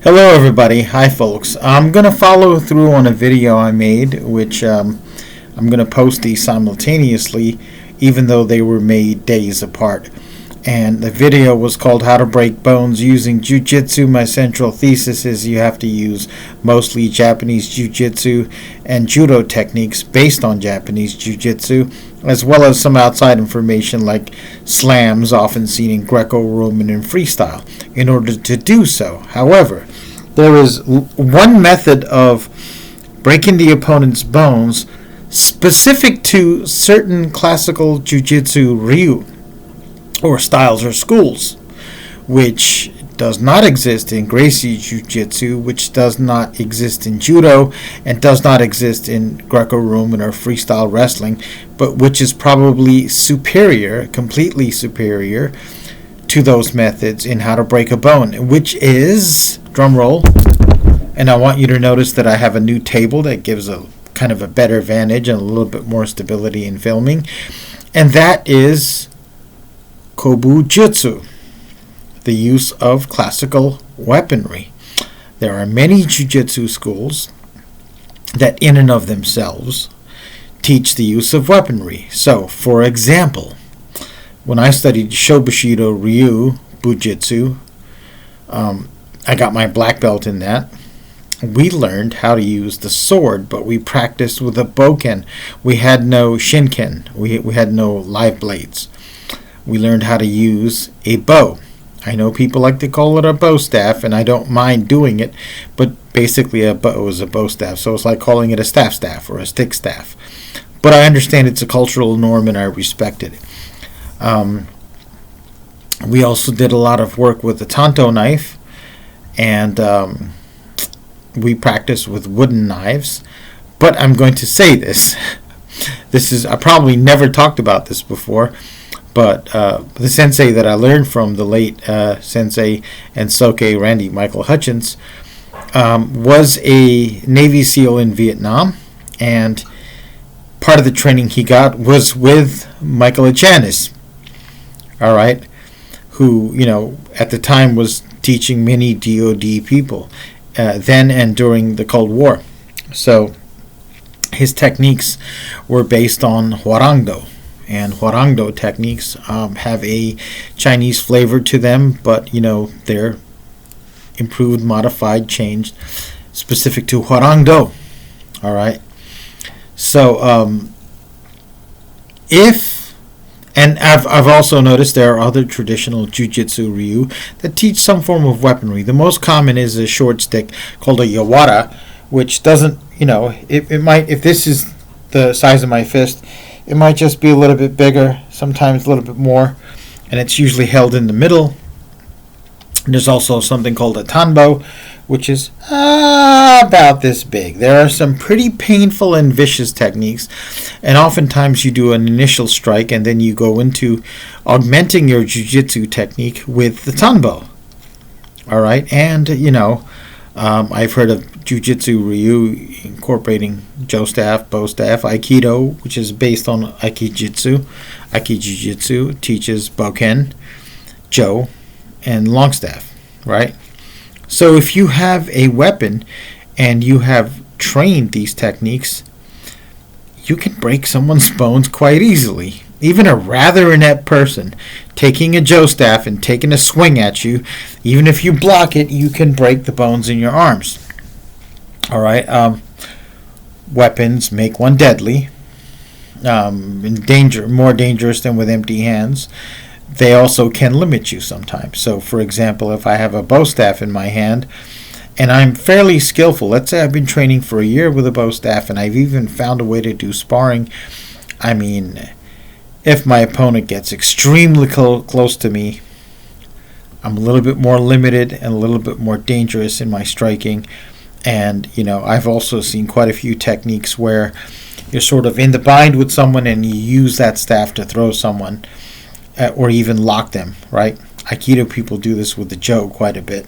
Hello everybody, hi folks. I'm going to follow through on a video I made, which I'm going to post these simultaneously, even though they were made days apart. And the video was called How to Break Bones Using Jujutsu. My central thesis is you have to use mostly Japanese Jujutsu and Judo techniques based on Japanese Jujutsu, as well as some outside information like slams often seen in Greco-Roman and freestyle in order to do so. However, there is one method of breaking the opponent's bones specific to certain classical Jiu-Jitsu ryu or styles or schools, which does not exist in Gracie Jiu-Jitsu, which does not exist in Judo, and does not exist in Greco-Roman or freestyle wrestling, but which is probably superior, completely superior, to those methods in how to break a bone, which is, drum roll, and I want you to notice that I have a new table that gives a kind of a better vantage and a little bit more stability in filming, and that is Kobujutsu, the use of classical weaponry. There are many jiu-jitsu schools that in and of themselves teach the use of weaponry. So, for example, when I studied Shobushido Ryu Bujitsu, I got my black belt in that. We learned how to use the sword, but we practiced with a boken. We had no shinken. We had no live blades. We learned how to use a bow. I know people like to call it a bow staff, and I don't mind doing it, but basically a bow is a bow staff, so it's like calling it a staff or a stick staff. But I understand it's a cultural norm, and I respect it. We also did a lot of work with the tanto knife, and we practiced with wooden knives. But I'm going to say this. I probably never talked about this before, but the sensei that I learned from, the late sensei and soke Randy Michael Hutchins, was a Navy SEAL in Vietnam, and part of the training he got was with Michael Achanis, all right, who, at the time was teaching many DOD people then and during the Cold War. So his techniques were based on Hwarangdo, and Hwarangdo techniques have a Chinese flavor to them, but they're improved, modified, changed, specific to Hwarangdo. All right. So I've also noticed there are other traditional Jiu-Jitsu ryu that teach some form of weaponry. The most common is a short stick called a yawara, which doesn't, it might, if this is the size of my fist, it might just be a little bit bigger, sometimes a little bit more, and it's usually held in the middle. And there's also something called a tanbo, which is about this big. There are some pretty painful and vicious techniques, and oftentimes you do an initial strike and then you go into augmenting your jiu-jitsu technique with the tanbo. All right, and I've heard of jiu-jitsu ryu incorporating jo staff, bow staff. Aikido, which is based on aikijitsu. Aikijitsu teaches boken, jo, and long staff, right? So if you have a weapon and you have trained these techniques, you can break someone's bones quite easily. Even a rather inept person taking a jo staff and taking a swing at you, even if you block it, you can break the bones in your arms. All right. Weapons make one deadly, more dangerous than with empty hands. They also can limit you sometimes. So, for example, if I have a bow staff in my hand and I'm fairly skillful, let's say I've been training for a year with a bow staff and I've even found a way to do sparring, I mean, if my opponent gets extremely close to me, I'm a little bit more limited and a little bit more dangerous in my striking. And, I've also seen quite a few techniques where you're sort of in the bind with someone and you use that staff to throw someone or even lock them, right? Aikido people do this with the jo quite a bit.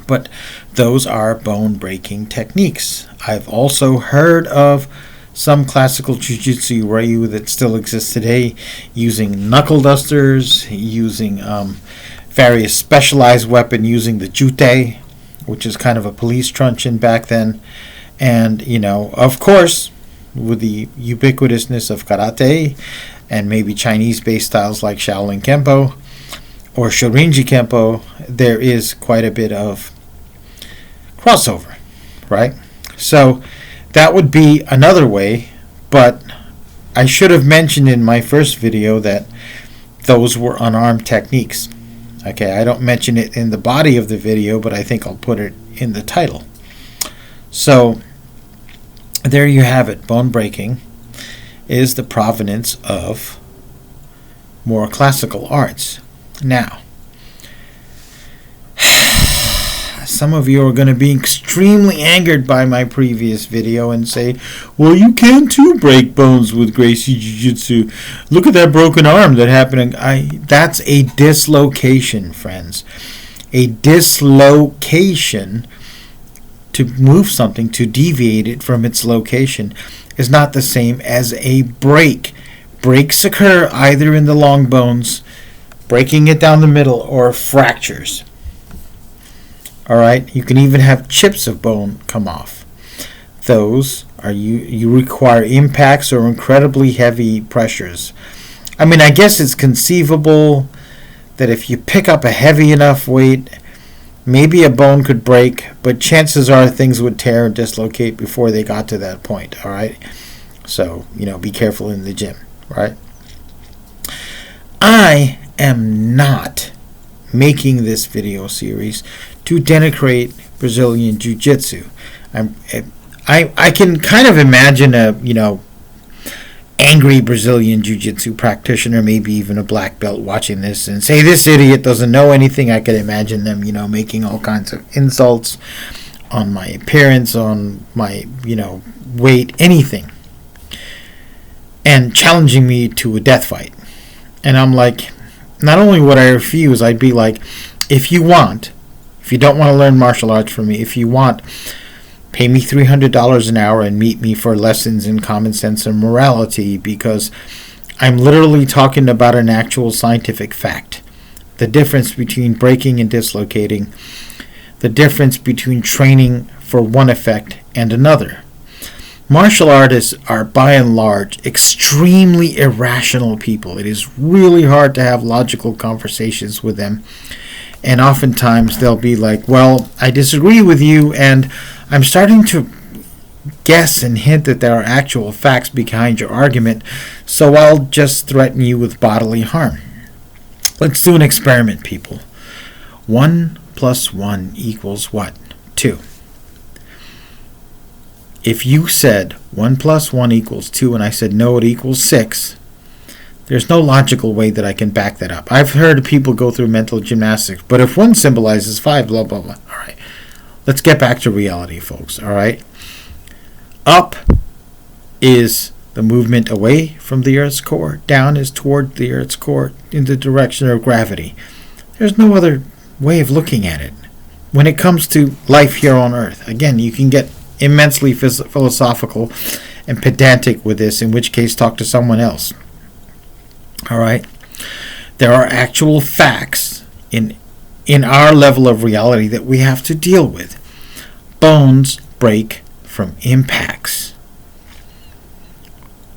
But those are bone-breaking techniques. I've also heard of some classical jiu-jitsu ryu that still exists today using knuckle dusters, using various specialized weapon, using the jute, which is kind of a police truncheon back then. And, of course, with the ubiquitousness of karate and maybe Chinese-based styles like Shaolin Kempo or Shorinji Kempo, there is quite a bit of crossover, right? So that would be another way, but I should have mentioned in my first video that those were unarmed techniques. Okay, I don't mention it in the body of the video, but I think I'll put it in the title. So there you have it. Bone breaking is the provenance of more classical arts. Now, some of you are going to be extremely angered by my previous video and say, well, you can too break bones with Gracie Jiu-Jitsu. Look at that broken arm that happened. That's a dislocation, friends. A dislocation, to move something, to deviate it from its location, is not the same as a break. Breaks occur either in the long bones, breaking it down the middle, or fractures. All right, you can even have chips of bone come off. Those are you require impacts or incredibly heavy pressures. I mean, I guess it's conceivable that if you pick up a heavy enough weight, maybe a bone could break, but chances are things would tear and dislocate before they got to that point. All right, so be careful in the gym. Right? I am not making this video series to denigrate Brazilian Jiu-Jitsu. I can kind of imagine a angry Brazilian Jiu-Jitsu practitioner, maybe even a black belt, watching this and say, this idiot doesn't know anything. I could imagine them making all kinds of insults on my appearance, on my weight, anything, and challenging me to a death fight. And I'm like, not only would I refuse, I'd be like, if you don't want to learn martial arts from me, if you want, pay me $300 an hour and meet me for lessons in common sense and morality, because I'm literally talking about an actual scientific fact. The difference between breaking and dislocating, the difference between training for one effect and another. Martial artists are, by and large, extremely irrational people. It is really hard to have logical conversations with them. And oftentimes they'll be like, well, I disagree with you, and I'm starting to guess and hint that there are actual facts behind your argument, so I'll just threaten you with bodily harm. Let's do an experiment, people. 1 + 1 = what? 2. If you said 1 + 1 = 2 and I said no, it equals 6, there's no logical way that I can back that up. I've heard people go through mental gymnastics, but if 1 symbolizes 5, blah, blah, blah. All right, let's get back to reality, folks, all right? Up is the movement away from the Earth's core. Down is toward the Earth's core in the direction of gravity. There's no other way of looking at it. When it comes to life here on Earth, again, you can get immensely philosophical and pedantic with this, in which case talk to someone else. All right, there are actual facts in our level of reality that we have to deal with. Bones break from impacts.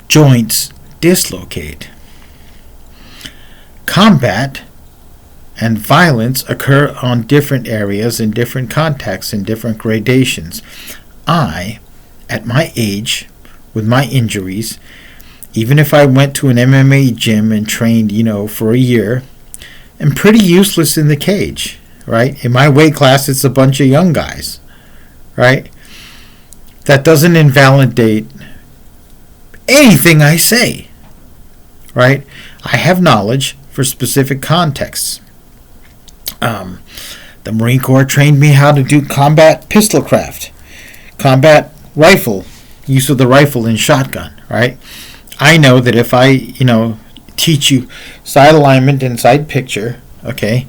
Joints dislocate. Combat and violence occur on different areas, in different contexts, in different gradations. I, at my age, with my injuries, even if I went to an MMA gym and trained, for a year, am pretty useless in the cage, right? In my weight class, it's a bunch of young guys, right? That doesn't invalidate anything I say, right? I have knowledge for specific contexts. The Marine Corps trained me how to do combat pistol craft, combat rifle, use of the rifle and shotgun, right? I know that if I, teach you side alignment and side picture, okay,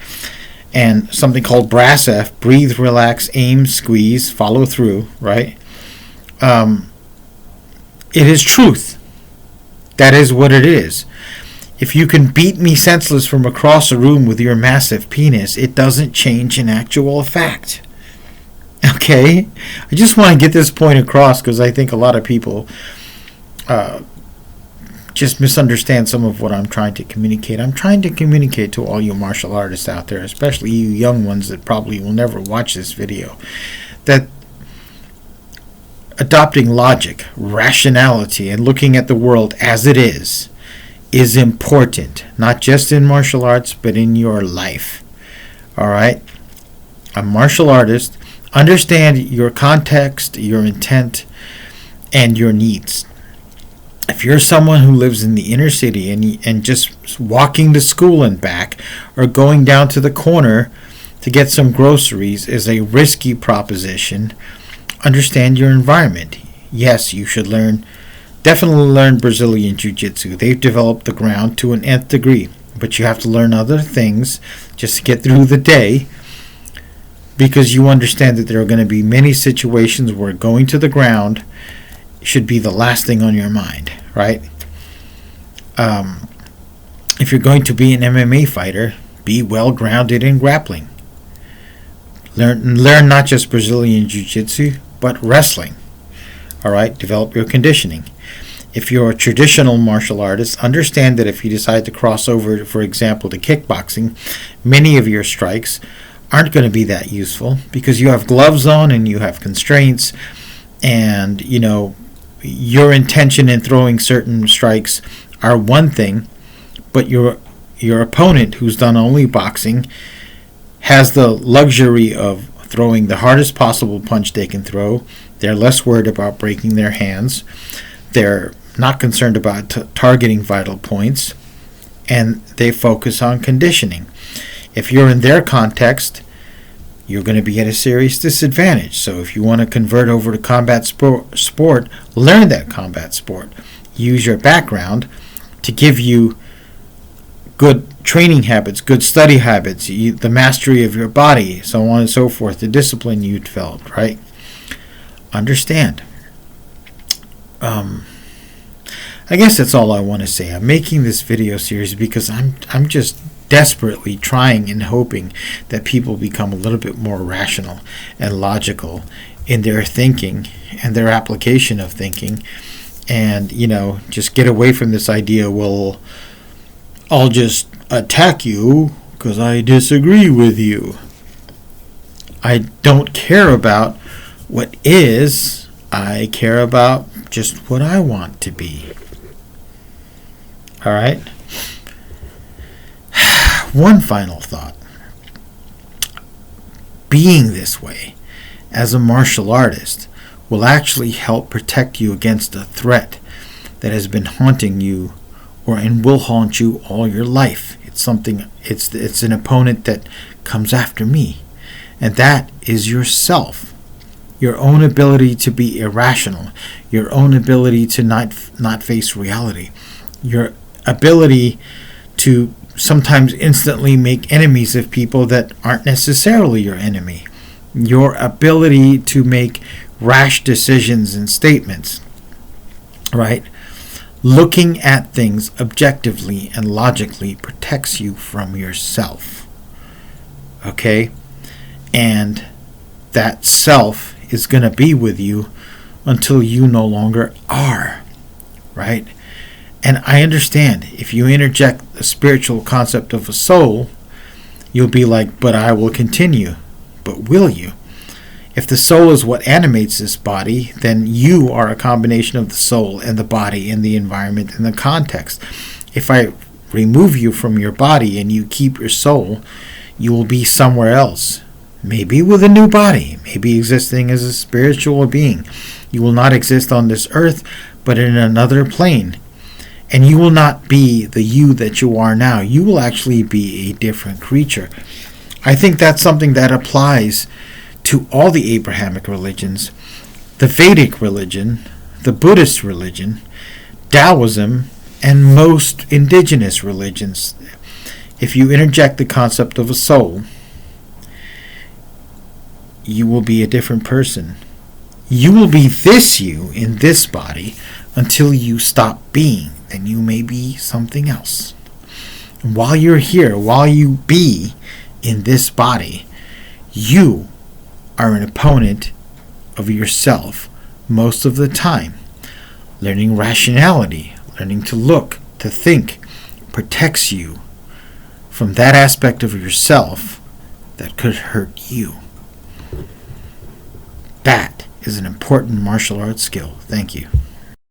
and something called brass F, breathe, relax, aim, squeeze, follow through, right? It is truth. That is what it is. If you can beat me senseless from across a room with your massive penis, it doesn't change an actual fact. Okay? I just want to get this point across because I think a lot of people just misunderstand some of what I'm trying to communicate. I'm trying to communicate to all you martial artists out there, especially you young ones that probably will never watch this video, that adopting logic, rationality, and looking at the world as it is important, not just in martial arts, but in your life. All right? A martial artist, understand your context, your intent, and your needs. If you're someone who lives in the inner city and just walking to school and back, or going down to the corner to get some groceries is a risky proposition, understand your environment. Yes, you should definitely learn Brazilian Jiu-Jitsu. They've developed the ground to an nth degree, but you have to learn other things just to get through the day, because you understand that there are going to be many situations where going to the ground should be the last thing on your mind, right? If you're going to be an MMA fighter, be well grounded in grappling. Learn not just Brazilian Jiu-Jitsu, but wrestling. All right, develop your conditioning. If you're a traditional martial artist, understand that if you decide to cross over, for example, to kickboxing, many of your strikes aren't going to be that useful because you have gloves on and you have constraints, and your intention in throwing certain strikes are one thing, but your opponent, who's done only boxing, has the luxury of throwing the hardest possible punch they can throw. They're less worried about breaking their hands. They're not concerned about targeting vital points, and they focus on conditioning. If you're in their context, you're going to be at a serious disadvantage. So if you want to convert over to combat sport, learn that combat sport. Use your background to give you good training habits, good study habits, the mastery of your body, so on and so forth, the discipline you developed, right? Understand. I guess that's all I want to say. I'm making this video series because I'm just desperately trying and hoping that people become a little bit more rational and logical in their thinking and their application of thinking, and just get away from this idea, well, I'll just attack you because I disagree with you. I don't care about what is, I care about just what I want to be. All right? One final thought. Being this way as a martial artist will actually help protect you against a threat that has been haunting you and will haunt you all your life. It's an opponent that comes after me, and that is yourself. Your own ability to be irrational, your own ability to not face reality, your ability to sometimes instantly make enemies of people that aren't necessarily your enemy, your ability to make rash decisions and statements, right? Looking at things objectively and logically protects you from yourself, okay? And that self is going to be with you until you no longer are, right? And I understand if you interject the spiritual concept of a soul, you'll be like, but I will continue. But will you? If the soul is what animates this body, then you are a combination of the soul and the body and the environment and the context. If I remove you from your body and you keep your soul, you will be somewhere else. Maybe with a new body, maybe existing as a spiritual being. You will not exist on this earth, but in another plane. And you will not be the you that you are now. You will actually be a different creature. I think that's something that applies to all the Abrahamic religions, the Vedic religion, the Buddhist religion, Taoism, and most indigenous religions. If you interject the concept of a soul, you will be a different person. You will be this you in this body until you stop being. Then you may be something else. And while you're here, while you be in this body, you are an opponent of yourself most of the time. Learning rationality, learning to look, to think, protects you from that aspect of yourself that could hurt you. That is an important martial arts skill. Thank you.